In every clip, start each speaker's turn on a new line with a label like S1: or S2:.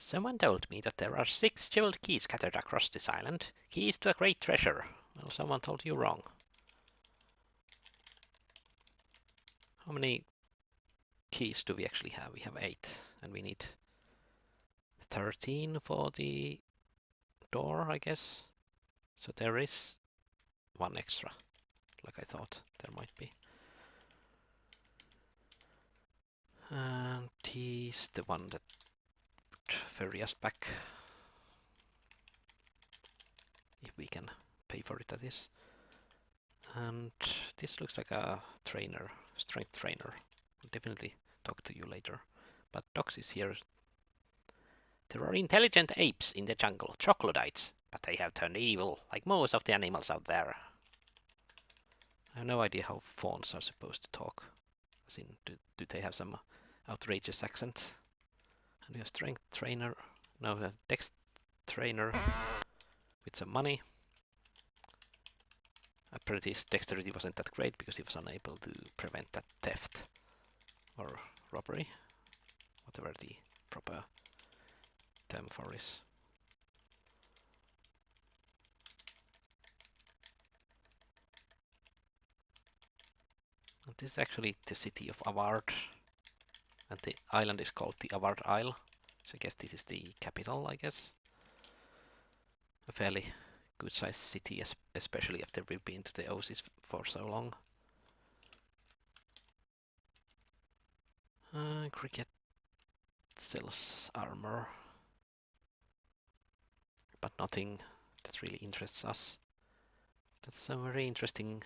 S1: Someone told me that there are 6 jeweled keys scattered across this island. Keys to a great treasure. Well, someone told you wrong. How many keys do we actually have? We have 8, and we need 13 for the door, I guess. So there is 1 extra, like I thought there might be. And he's the one that would ferry us back. If we can pay for it, that is. And this looks like a trainer, strength trainer. I'll definitely talk to you later. But Dox is here. There are intelligent apes in the jungle, troglodytes, but they have turned evil, like most of the animals out there. I have no idea how fawns are supposed to talk. As in, do they have some outrageous accent? And we have strength trainer, no, a dex trainer with some money. Apparently his dexterity wasn't that great because he was unable to prevent that theft or robbery, whatever the proper term for is. And this is actually the city of Avard, and the island is called the Avard Isle. So I guess this is the capital, I guess. A fairly good-sized city, especially after we've been to the Oasis for so long. Cricket sells armor, but nothing that really interests us. That's some very interesting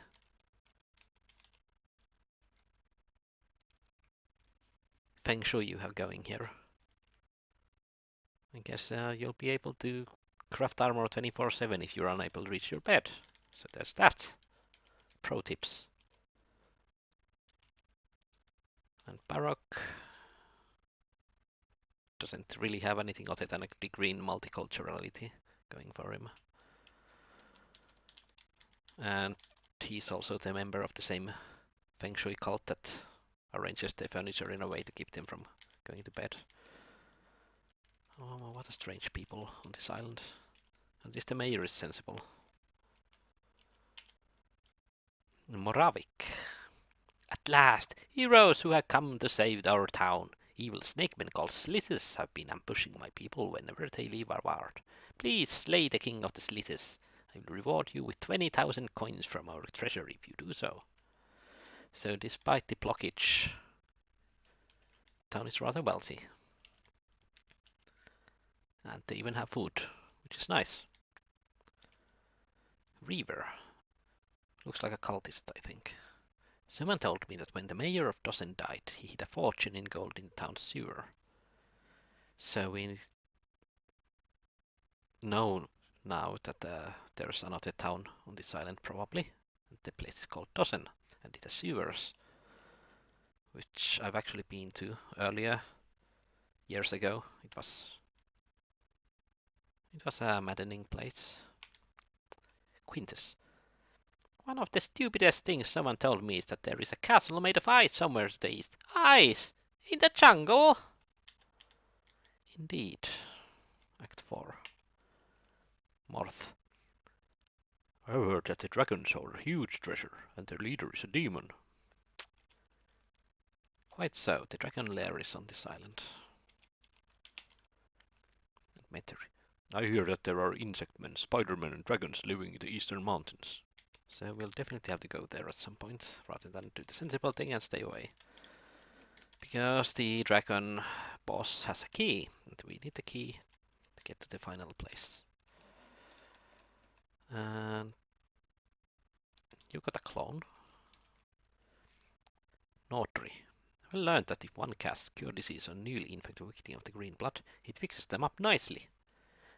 S1: feng shui you have going here. I guess you'll be able to craft armor 24/7 if you're unable to reach your bed. So there's that. Pro tips. And Baroque doesn't really have anything other than a degree in multiculturality going for him. And he's also the member of the same feng shui cult that arranges the furniture in a way to keep them from going to bed. Oh, what a strange people on this island. At least the mayor is sensible. Moravik. At last, heroes who have come to save our town. Evil snakemen called Slithers have been ambushing my people whenever they leave our ward. Please slay the king of the Slithers. I will reward you with 20,000 coins from our treasury if you do so. So despite the blockage, town is rather wealthy. And they even have food, which is nice. Reaver. Looks like a cultist, I think. Someone told me that when the mayor of Dozen died, he hid a fortune in gold in the town's sewer. So we know now that there's another town on this island, probably. The place is called Dozen, and it has sewers, which I've actually been to earlier, years ago. It was a maddening place. Quintus. One of the stupidest things someone told me is that there is a castle made of ice somewhere to the east. Ice! In the jungle! Indeed. Act 4. Morth. I heard that the dragons are a huge treasure, and their leader is a demon. Quite so, the dragon lair is on this island. Metairie. I hear that there are insectmen, spidermen, and dragons living in the eastern mountains. So we'll definitely have to go there at some point, rather than do the sensible thing and stay away. Because the dragon boss has a key, and we need the key to get to the final place. And you got a clone. Notary. I learned that if one casts Cure Disease on newly infected victim of the green blood, it fixes them up nicely.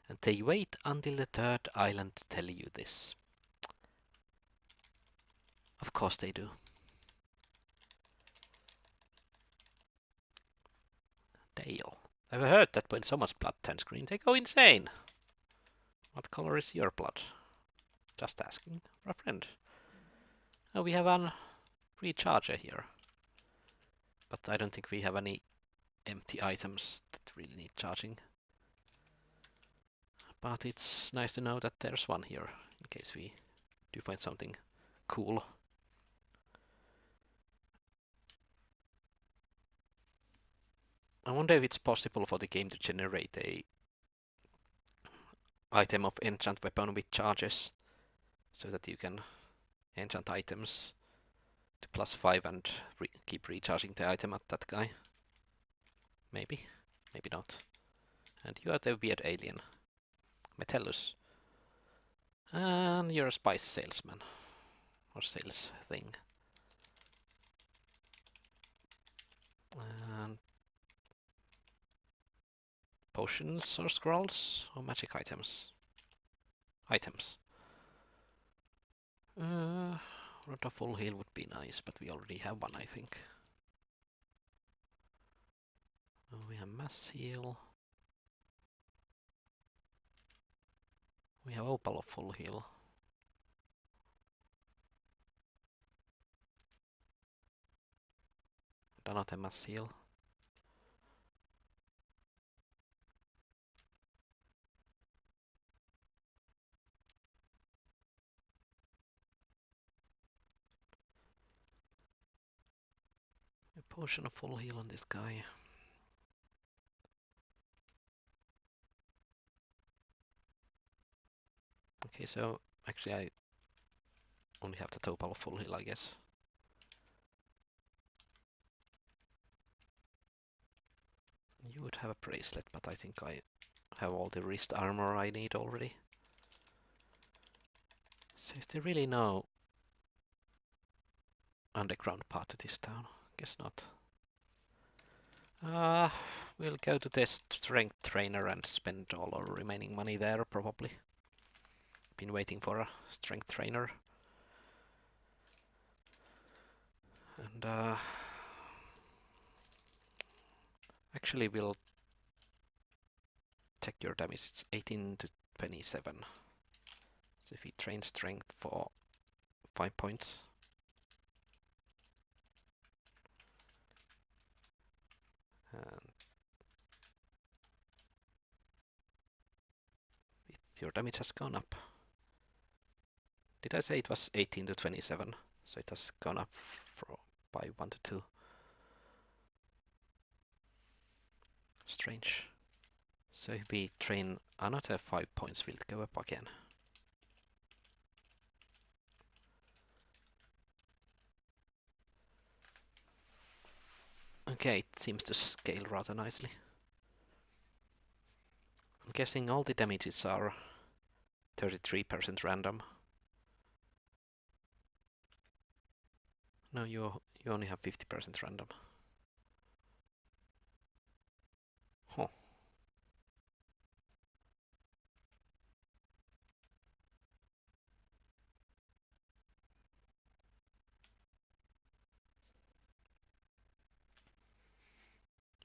S1: And they wait until the third island to tell you this. Of course they do. Dale. I've heard that when someone's blood turns green, they go insane. What color is your blood? Just asking for a friend. Oh, we have a recharger here. But I don't think we have any empty items that really need charging. But it's nice to know that there's one here, in case we do find something cool. I wonder if it's possible for the game to generate a item of enchant weapon with charges, so that you can enchant items to +5 and keep recharging the item at that guy. Maybe, maybe not. And you are the weird alien, Metellus. And you're a spice salesman, or sales thing. And potions or scrolls or magic items? Items. Not a full heal would be nice, but we already have one, I think. We have mass heal. We have opal of full heal. Not a mass heal. A potion of full heal on this guy. Okay, so actually I only have the opal of full heal, I guess. You would have a bracelet, but I think I have all the wrist armor I need already. So is there really no underground part to this town? Guess not. We'll go to the strength trainer and spend all our remaining money there, probably. Been waiting for a strength trainer. And actually we'll check your damage. It's 18 to 27. So if we train strength for 5 points. And your damage has gone up. Did I say it was 18 to 27? So it has gone up by 1 to 2. Strange. So if we train another 5 points, will it go up again? Okay, it seems to scale rather nicely. I'm guessing all the damages are 33% random. No, you only have 50% random. Huh.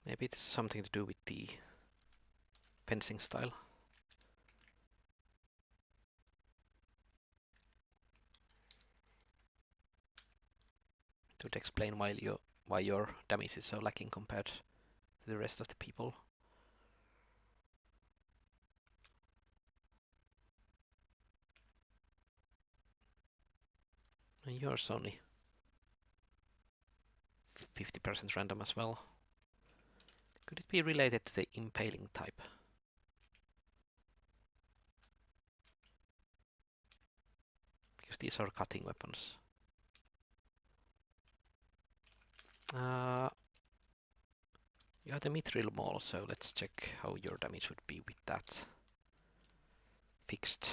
S1: Maybe it's something to do with the fencing style. It would explain why your damage is so lacking compared to the rest of the people. And yours only 50% random as well. Could it be related to the impaling type? Because these are cutting weapons. You have the mithril maul, so let's check how your damage would be with that. Fixed.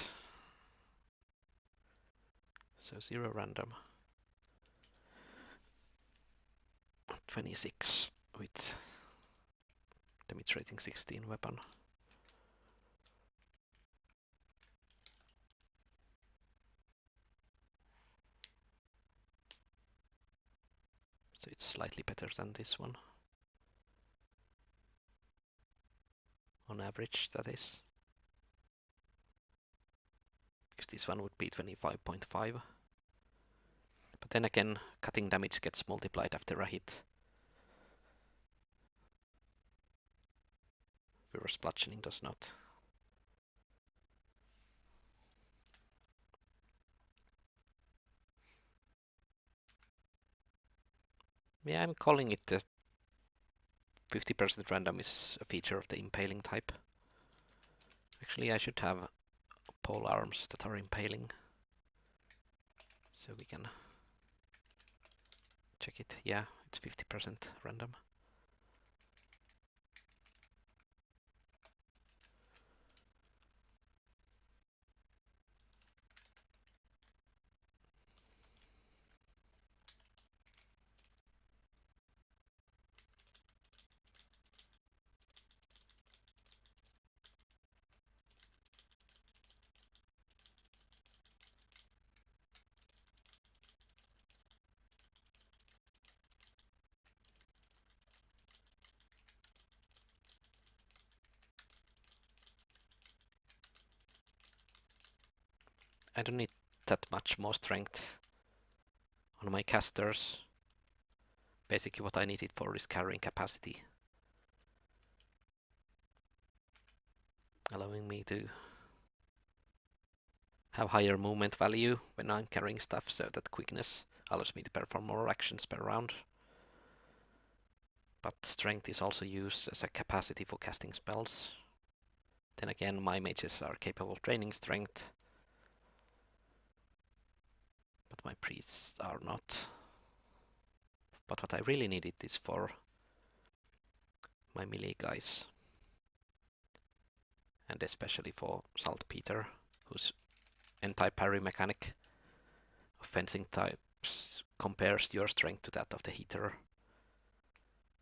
S1: So 0 random. 26 with damage rating 16 weapon. So it's slightly better than this one. On average, that is. Because this one would be 25.5. But then again, cutting damage gets multiplied after a hit. Whereas bludgeoning does not. Yeah, I'm calling it the 50% random is a feature of the impaling type. Actually, I should have pole arms that are impaling, so we can check it. Yeah, it's 50% random. I don't need that much more strength on my casters. Basically what I need it for is carrying capacity, allowing me to have higher movement value when I'm carrying stuff, so that quickness allows me to perform more actions per round. But strength is also used as a capacity for casting spells. Then again, my mages are capable of draining strength, but my priests are not. But what I really need it is for my melee guys, and especially for Saltpeter, whose anti-parry mechanic of fencing types compares your strength to that of the heater.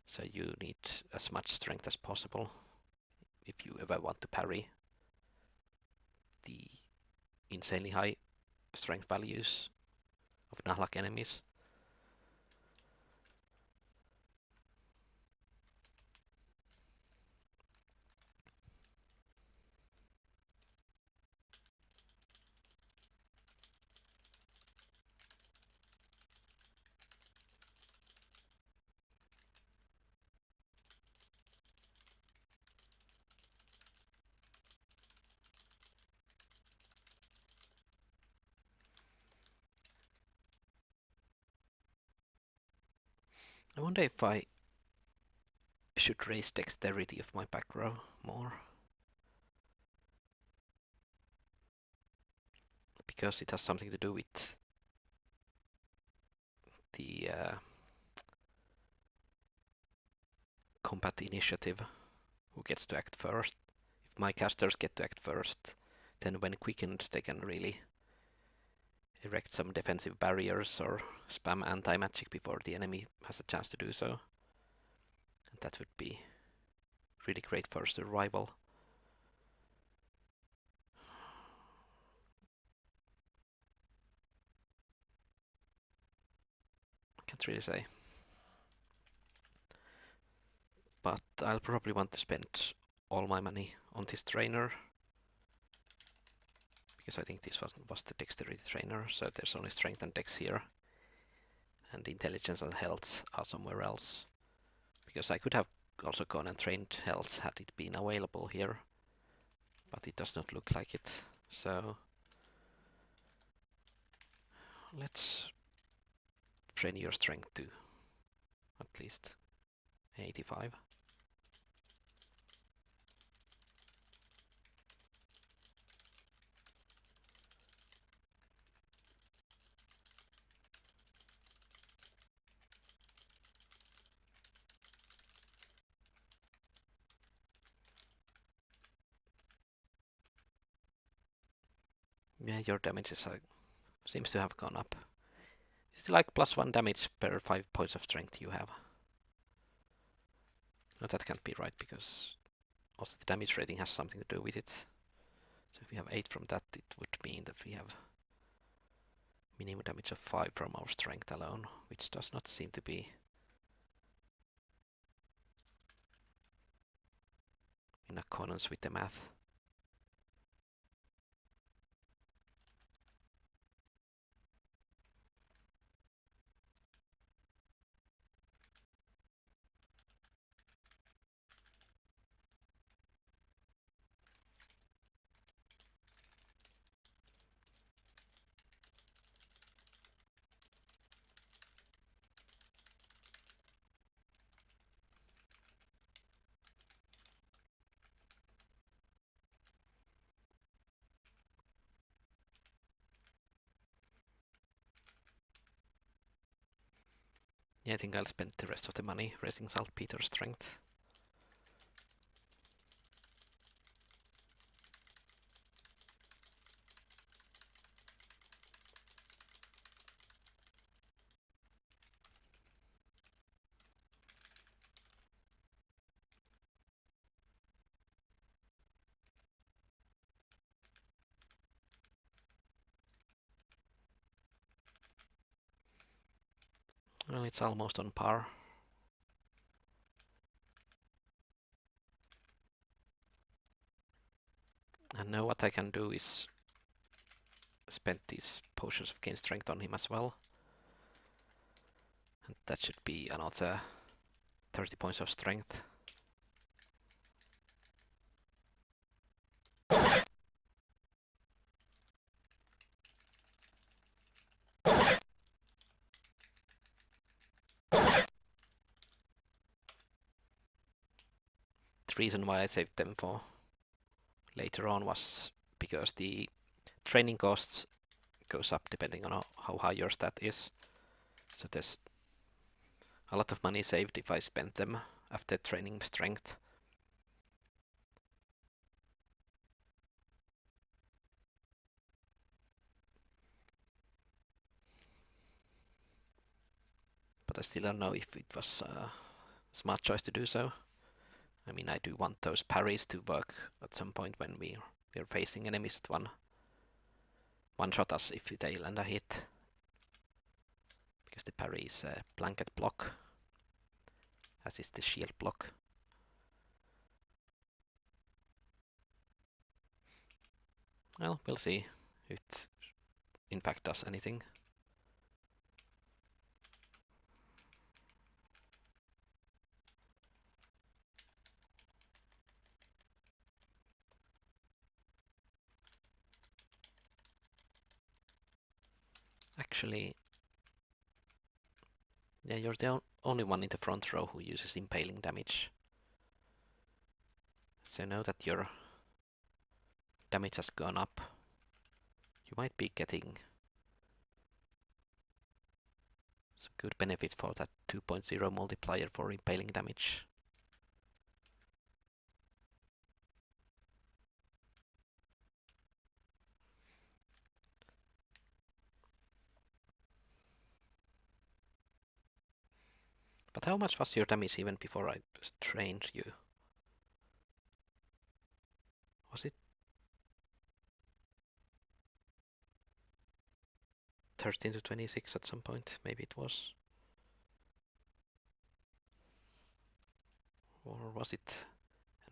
S1: So you need as much strength as possible if you ever want to parry the insanely high strength values of Nahlakh enemies. I wonder if I should raise dexterity of my back row more, because it has something to do with the combat initiative, who gets to act first. If my casters get to act first, then when quickened they can really erect some defensive barriers or spam anti-magic before the enemy has a chance to do so. And that would be really great for survival. I can't really say. But I'll probably want to spend all my money on this trainer, because I think this was the dexterity trainer, so there's only strength and dex here, and intelligence and health are somewhere else. Because I could have also gone and trained health had it been available here, but it does not look like it. So let's train your strength to at least 85. Yeah, your damages seems to have gone up. It's like +1 damage per 5 points of strength you have. No, that can't be right, because also the damage rating has something to do with it. So if we have 8 from that, it would mean that we have minimum damage of 5 from our strength alone, which does not seem to be in accordance with the math. Yeah, I think I'll spend the rest of the money raising saltpeter strength. Well, it's almost on par. And now what I can do is spend these potions of gain strength on him as well. And that should be another 30 points of strength. The reason why I saved them for later on was because the training costs goes up depending on how high your stat is. So there's a lot of money saved if I spend them after training strength. But I still don't know if it was a smart choice to do so. I mean, I do want those parries to work at some point when we're facing enemies that one shot us if they land a hit. Because the parry is a blanket block, as is the shield block. Well, we'll see if it in fact does anything. Actually, yeah, you're the only one in the front row who uses impaling damage. So now that your damage has gone up, you might be getting some good benefits for that 2.0 multiplier for impaling damage. But how much was your damage even before I trained you? Was it 13 to 26 at some point? Maybe it was. Or was it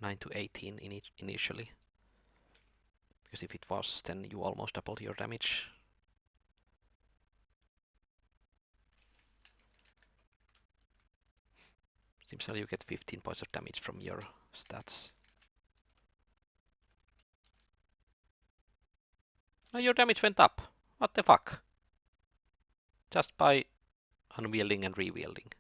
S1: 9 to 18 initially? Because if it was, then you almost doubled your damage. Seems like you get 15 points of damage from your stats. Now your damage went up. What the fuck? Just by unwielding and rewielding.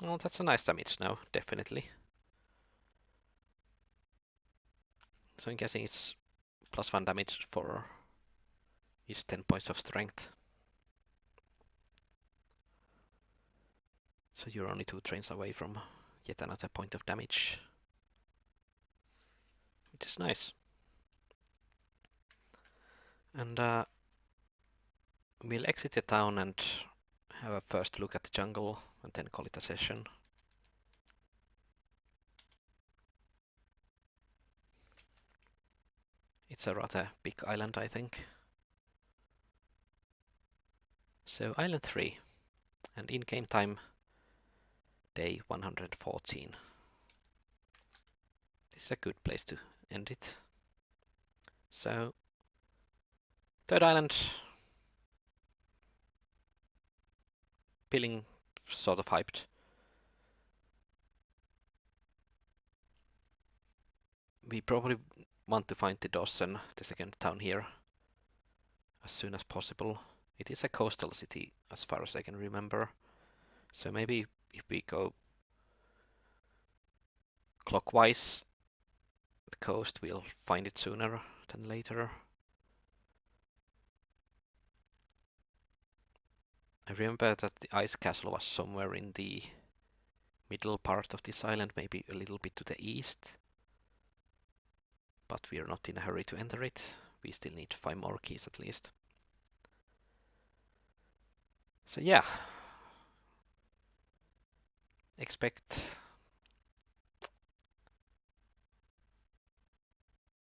S1: Well, that's a nice damage now, definitely. So I'm guessing it's +1 damage for his 10 points of strength. So you're only 2 trains away from yet another point of damage. Which is nice. And we'll exit the town and have a first look at the jungle and then call it a session. It's a rather big island, I think. So island 3 and in-game time day 114. This is a good place to end it. So third island, feeling sort of hyped. We probably want to find the Dawson, the second town here, as soon as possible. It is a coastal city as far as I can remember. So maybe if we go clockwise, the coast, we'll find it sooner than later. I remember that the ice castle was somewhere in the middle part of this island, maybe a little bit to the east. But we are not in a hurry to enter it. We still need 5 more keys at least. So yeah, expect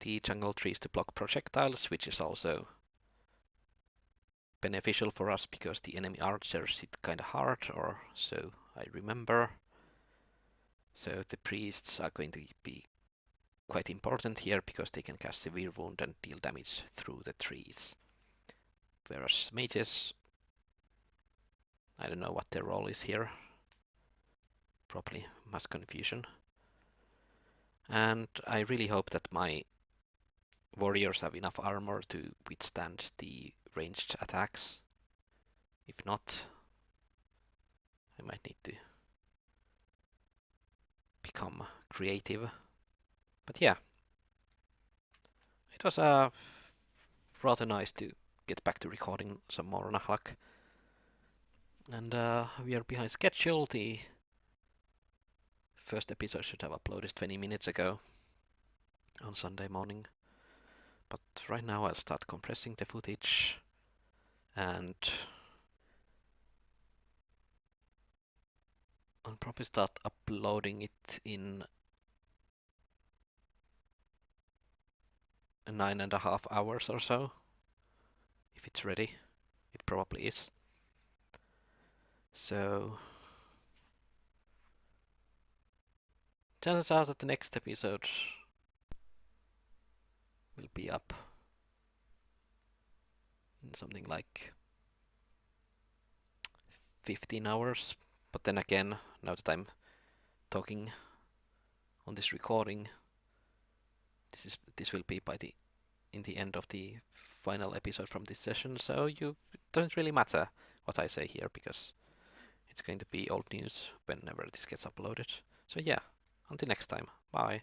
S1: the jungle trees to block projectiles, which is also beneficial for us because the enemy archers hit kinda hard, or so I remember. So the priests are going to be quite important here because they can cast Severe Wound and deal damage through the trees. Whereas mages, I don't know what their role is here. Probably mass confusion. And I really hope that my warriors have enough armor to withstand the ranged attacks. If not, I might need to become creative. But yeah, it was rather nice to get back to recording some more Nahlakh. And we are behind schedule. The first episode should have uploaded 20 minutes ago on Sunday morning. But right now I'll start compressing the footage and I'll probably start uploading it in 9.5 hours or so. If it's ready. It probably is. So chances are that the next episode will be up in something like 15 hours. But then again, now that I'm talking on this recording, this will be by in the end of the final episode from this session, so it doesn't really matter what I say here because it's going to be old news whenever this gets uploaded. So yeah, until next time, bye.